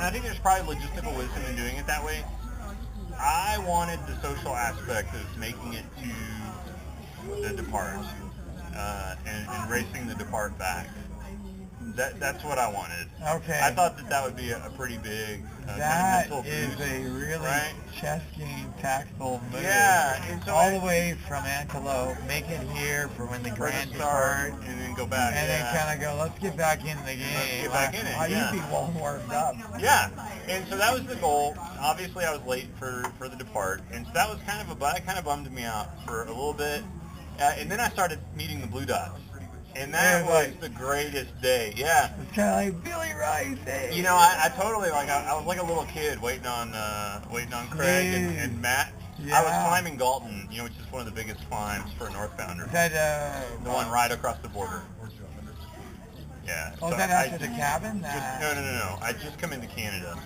I think there's probably logistical wisdom in doing it that way. I wanted the social aspect of making it to the depart and racing the depart back. That's what I wanted. Okay. I thought that would be a pretty big that kind of mental is boost, a really right? chess game tactical move. Yeah, and so all the way from Antelope, make it here for when the grand start, depart, and then go back, and then kind of go, let's get back in the game. Let's get back in it. You'd be well warmed up. Yeah, and so that was the goal. Obviously, I was late for the depart, and so that was kind of bummed me out for a little bit. And then I started meeting the blue dots. And that was the greatest day, yeah. It's kind of like Billy Rice, hey. You know, I totally, like, I was like a little kid waiting on Craig and Matt. Yeah. I was climbing Galton, you know, which is one of the biggest climbs for a northbounder. Is that, the one right across the border. Yeah. Oh, so is that after the cabin? No. I just come into Canada.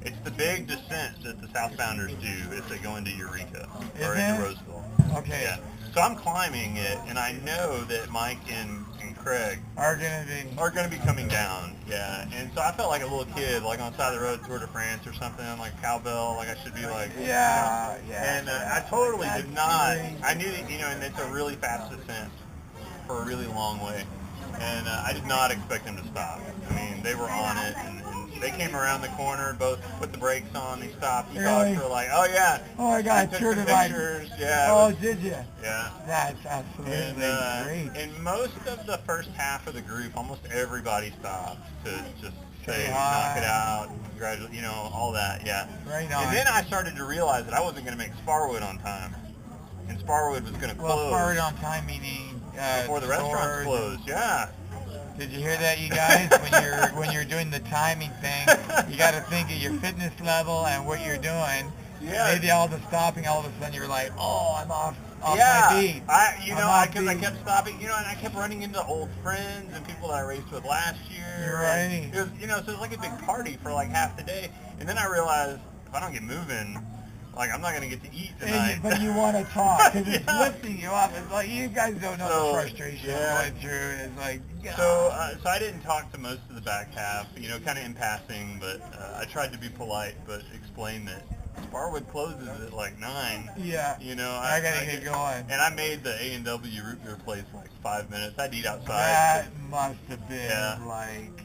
It's the big descent that the southbounders do as they go into Eureka or into Roseville. Okay. Yeah. So I'm climbing it, and I know that Mike and Craig are gonna be coming down. Yeah. And so I felt like a little kid, like on the side of the road, Tour de France or something, like cowbell, like I should be like. Yeah. You know? And I totally did not. I knew that, you know, and it's a really fast descent for a really long way, and I did not expect them to stop. I mean, they were on it, and they came around the corner, both put the brakes on, they stopped, and talked for like, oh yeah. Oh my God, took the pictures, yeah. Oh, did you? Yeah. That's absolutely great. And most of the first half of the group, almost everybody stopped to just say, hi. knock it out, congratulate, you know, all that, yeah. Right on. And then I started to realize that I wasn't going to make Sparwood on time. And Sparwood was going to close. Well, Sparwood on time meaning before the restaurants closed, yeah. Did you hear that, you guys? when you're doing the timing thing, you got to think of your fitness level and what you're doing. Yeah. Maybe all the stopping, all of a sudden you're like, oh, I'm off my beat. Because I kept stopping, you know, and I kept running into old friends and people that I raced with last year. You're right. It was, you know, so it was like a big party for like half the day. And then I realized if I don't get moving, like I'm not going to get to eat tonight. But you want to talk because it's lifting you up. It's like you guys don't know the frustration of going through. It's like, God. So I didn't talk to most of the back half, you know, kind of in passing, but I tried to be polite, but explain that Sparwood closes at like 9. Yeah. You know, I gotta get going. And I made the A&W root beer place like 5 minutes. I'd eat outside. That must have been like.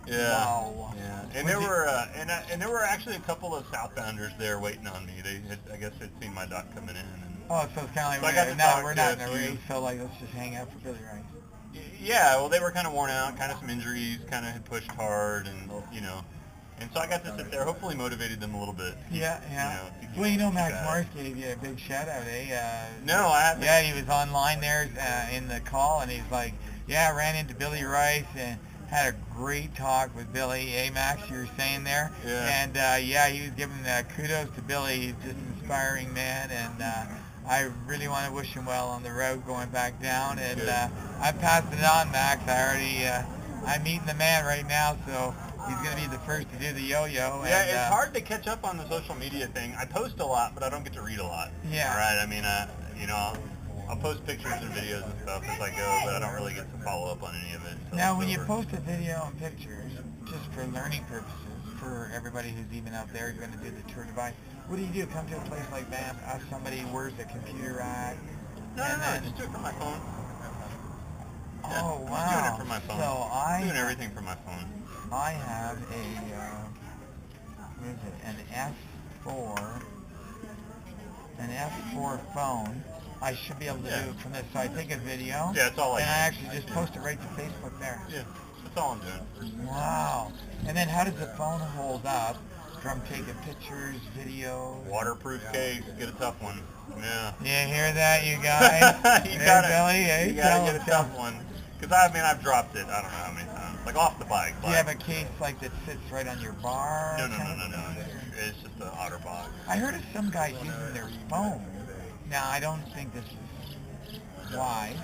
Yeah. Wow. Yeah. And there were and there were actually a couple of southbounders there waiting on me. They had, I guess, had seen my doc coming in. And so it's kind of like we're not in a race, so like let's just hang out for Billy Rice. Yeah. Well, they were kind of worn out, kind of some injuries, kind of had pushed hard, and you know. And so I got to sit there, hopefully motivated them a little bit. Yeah. You know, well, you know, Max Morris gave you a big shout out, eh? No, I haven't. Yeah, he was online there in the call, and he's like, yeah, I ran into Billy Rice and had a great talk with Billy. Hey, Max, you were saying there. Yeah. And, he was giving kudos to Billy. He's just an inspiring man, and I really want to wish him well on the road going back down. And I'm passing it on, Max. I'm meeting the man right now, so he's going to be the first to do the yo-yo. Yeah, and, it's hard to catch up on the social media thing. I post a lot, but I don't get to read a lot. Yeah. Right? I mean, you know, I'll post pictures and videos and stuff as I go, but I don't really get to follow up on any of it. Now, when you post a video and pictures, just for learning purposes, for everybody who's even out there going to do the Tour Divide, what do you do? Come to a place like Banff, ask somebody where's the computer at? No, just do it from my phone. Oh, wow. Just doing it from my phone. So I'm doing everything from my phone. I have an F4 phone. I should be able to do it from this. So I take a video. Yeah, that's all I do. And I actually just post it right to Facebook there. Yeah, that's all I'm doing. Wow. And then how does the phone hold up from taking pictures, videos? Waterproof case, get a tough one. Yeah. You hear that, you guys? You gotta get a tough one. Because I've dropped it, I don't know how many times. Like off the bike. Do you have a case like that sits right on your bar? No. It's just an OtterBox. I heard of some guys using their phone. Now, I don't think this is why,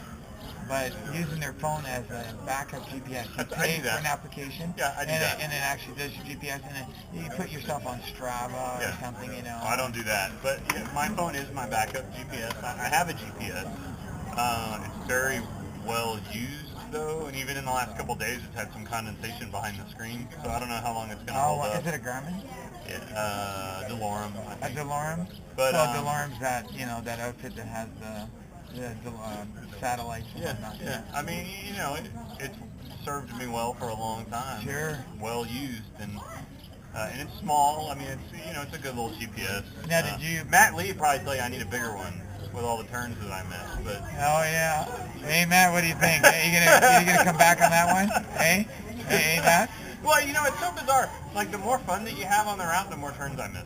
but using their phone as a backup GPS. You pay for an application, I do that. And it actually does your GPS, and then you put yourself on Strava or something, you know. I don't do that, but my phone is my backup GPS. I have a GPS. It's very well used. though, and even in the last couple of days, it's had some condensation behind the screen, so I don't know how long it's going to hold up. Is it a Garmin? Yeah, DeLorme, I think. A DeLorme? But, so DeLorme's that, that outfit that has the satellites and whatnot. Yeah. I mean, it's served me well for a long time. Sure. Well used, and it's small. I mean, it's a good little GPS. Now, did you... Matt Lee probably tell you I need a bigger one with all the turns that I missed, but... Oh, yeah. Hey, Matt, what do you think? Are you gonna come back on that one? Hey, Matt? Well, it's so bizarre. Like, the more fun that you have on the route, the more turns I miss.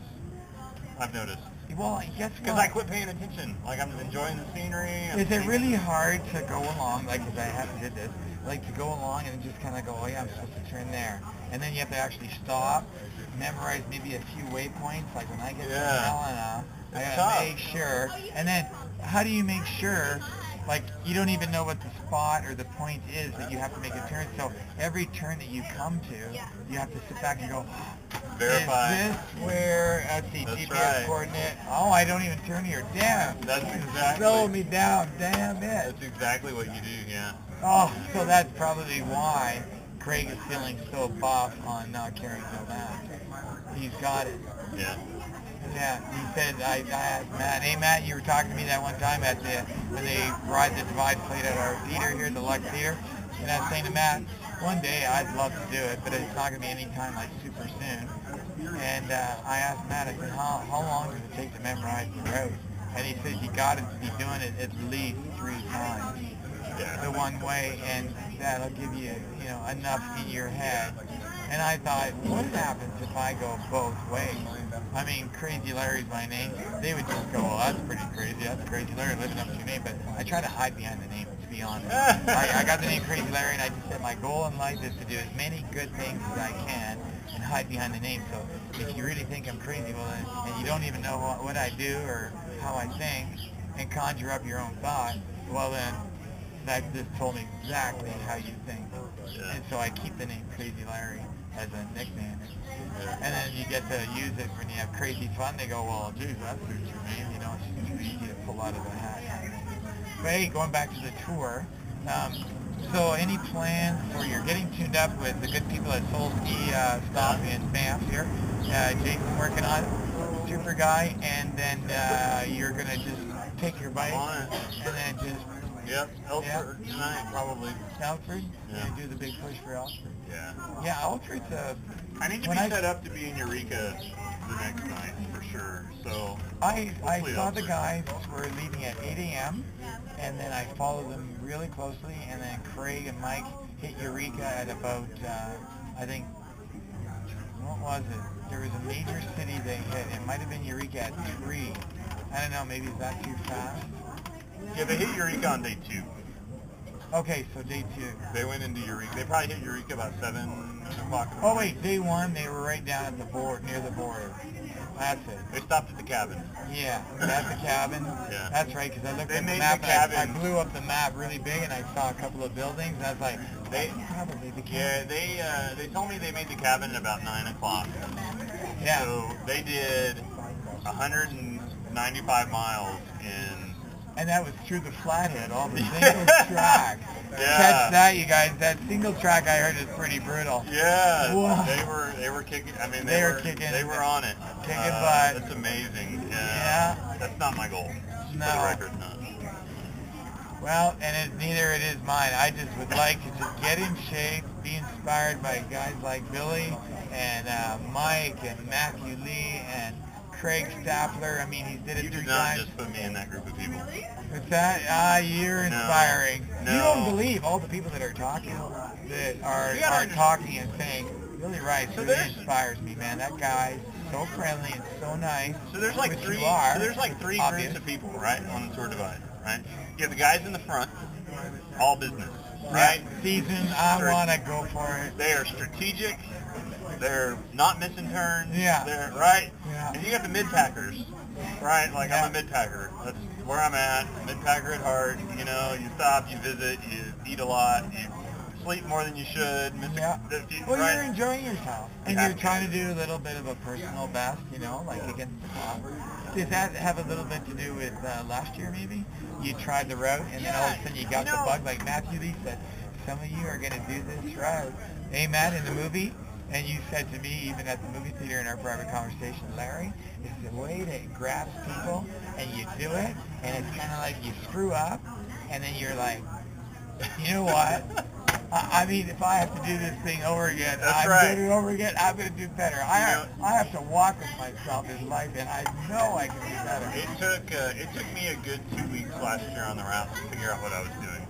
I've noticed. Well, guess what? Because I quit paying attention. Like, I'm enjoying the scenery. Is it really hard to go along, like, if I haven't did this, like to go along and just kind of go, oh yeah, I'm supposed to turn there. And then you have to actually stop, memorize maybe a few waypoints, like when I get to Helena, I gotta make sure. And then, how do you make sure, like, you don't even know what the spot or the point is that you have to make a turn, so every turn that you come to, you have to sit back and go, verify. Is this where, let's see, GPS coordinate, oh, I don't even turn here, damn. That's exactly. Slow me down, damn it. That's exactly what you do, yeah. Oh, so that's probably why Craig is feeling so buff on not carrying no map. He's got it. Yeah. Yeah, he said, I asked Matt, hey Matt, you were talking to me that one time when they ride the Divide played at our theater here, the Lux Theater, and I was saying to Matt, one day I'd love to do it, but it's not going to be any time like super soon. And I asked Matt, I said, how long does it take to memorize the road? And he said, you got to be doing it at least 3 times. The one way, and that'll give you, enough in your head. And I thought, what happens if I go both ways? I mean, Crazy Larry's my name. They would just go, well, that's pretty crazy. That's Crazy Larry living up to your name. But I try to hide behind the name, to be honest. I got the name Crazy Larry, and I just said my goal in life is to do as many good things as I can and hide behind the name. So if you really think I'm crazy, well, and you don't even know what I do or how I think, and conjure up your own thought, well then, that just told me exactly how you think. Yeah. And so I keep the name Crazy Larry as a nickname. And then you get to use it when you have crazy fun. They go, well, geez, that suits your name. It's just easy to pull out of the hat. But hey, going back to the tour, so any plans for you're getting tuned up with the good people at Soul Ski Stop in Banff here? Jason working on it, super guy, and then you're going to just take your bike and then just... Yep, Elford tonight, probably. Elford? Yeah. You do the big push for Elford? Yeah. Yeah, Elford's I need to be set up to be in Eureka the next night, for sure, so... I saw the guys were leaving at 8 a.m., and then I followed them really closely, and then Craig and Mike hit Eureka at about, I think, what was it? There was a major city they hit. It might have been Eureka at 3. I don't know, maybe is that too fast? Yeah, they hit Eureka on day 2. Okay, so day 2. They went into Eureka. They probably hit Eureka about 7 o'clock. Oh wait, day 1 they were right down at the border, near the border. That's it. They stopped at the cabin. Yeah, that's the cabin. Yeah. That's right, because I looked at the made map the and I cabin. blew up the map really big and I saw a couple of buildings and I was like, probably the cabin. Yeah, they told me they made the cabin at about 9 o'clock. Yeah. So they did 195 miles in... And that was through the flathead, all the single track. Yeah. Catch that, you guys. That single track I heard is pretty brutal. Yeah. Whoa. They were kicking. I mean, they were kicking. They were on it. Kicking butt. That's amazing. Yeah. That's not my goal. No. For the record, no. Well, and neither it is mine. I just would like to just get in shape, be inspired by guys like Billy and Mike and Matthew Lee and Craig Stapler. I mean, he did it 3 times. You did not just put me in that group of people. What's that? You're inspiring. No. You don't believe all the people that are talking, that are talking and saying, Billy Rice really inspires me, man. That guy's so friendly and so nice. So there's like three. So there's like 3 groups of people, right, on the Tour Divide, right? You have the guys in the front, all business, right? Season, I want to go for it. They are strategic. They're not missing turns. Yeah. They're right. Yeah. And you got the mid-packers, right? Like I'm a mid-packer. That's where I'm at. Mid-packer at heart. You know, you stop, you visit, you eat a lot, you sleep more than you should. Well, you're enjoying yourself, and you're trying to do a little bit of a personal best, you know, like against the top. Does that have a little bit to do with last year, maybe? You tried the route, and then all of a sudden you got the bug, like Matthew Lee said. some of you are going to do this route. Amen, in the movie. And you said to me, even at the movie theater in our private conversation, Larry, it's the way that grabs people, and you do it, and it's kind of like you screw up, and then you're like, you know what? I mean, if I have to do this thing over again, doing it over again, I'm going to do better. I have to walk with myself in life, and I know I can do better. It took me a good 2 weeks last year on the route to figure out what I was doing.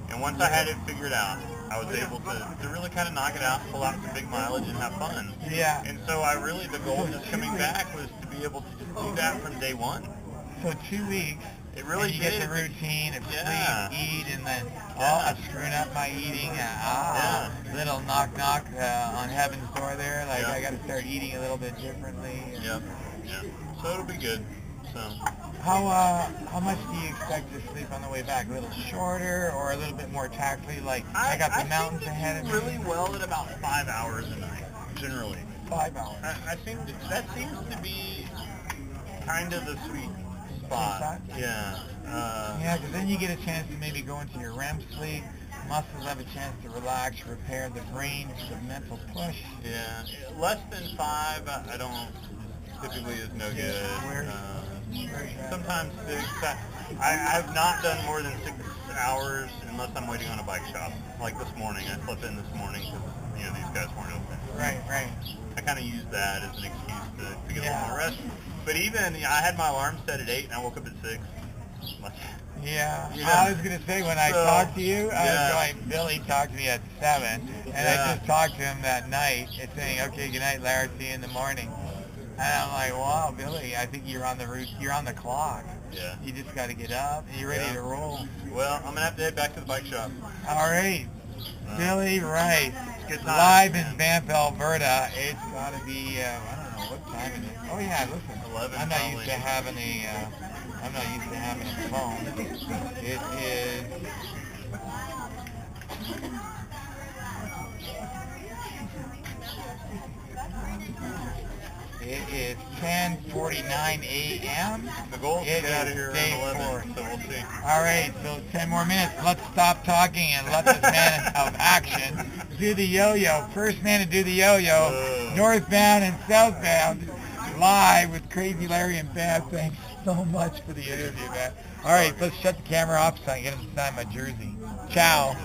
And once I had it figured out, I was able to really kind of knock it out, pull out some big mileage, and have fun. Yeah. And so the goal just coming back was to be able to just do that from day one. So 2 weeks. It really and you get the routine of sleep, eat, and then, I'm screwing up my eating. Little knock on heaven's door there. Like, I got to start eating a little bit differently. Yep. So it'll be good. So. How much do you expect to sleep on the way back? A little shorter or a little bit more tactfully? Like, I got the mountains ahead of me. Really well at about 5 hours a night, generally. 5 hours. That seems to be kind of the sweet spot. Yeah. Because then you get a chance to maybe go into your REM sleep. Muscles have a chance to relax, repair the brain, the mental push. Yeah. Less than 5, I don't typically is no good. Sometimes 6. I've not done more than 6 hours unless I'm waiting on a bike shop. Like this morning, I slept in this morning because these guys weren't open. Right. I kind of used that as an excuse to get a little more rest. But even I had my alarm set at 8 and I woke up at 6. I was going to say, when I talked to you, I was going, Billy talked to me at 7, and I just talked to him that night, saying, okay, good night, Larry, see you in the morning. And I'm like, wow, Billy, I think you're on the route, you're on the clock. Yeah. You just got to get up, and you're ready to roll. Well, I'm going to have to head back to the bike shop. All right. Billy Rice, good live in Banff, Alberta. It's got to be, I don't know what time it is. Oh, yeah, listen. 11, I'm not used to having a phone. It is... It is 10:49 a.m. The goal is to get out of here around 11, so we'll see. All right, so 10 more minutes. Let's stop talking and let this man of action do the yo-yo. First man to do the yo-yo, northbound and southbound, live with Crazy Larry and Banff. Thanks so much for the interview, man. All right, let's shut the camera off so I can get him to sign my jersey. Ciao.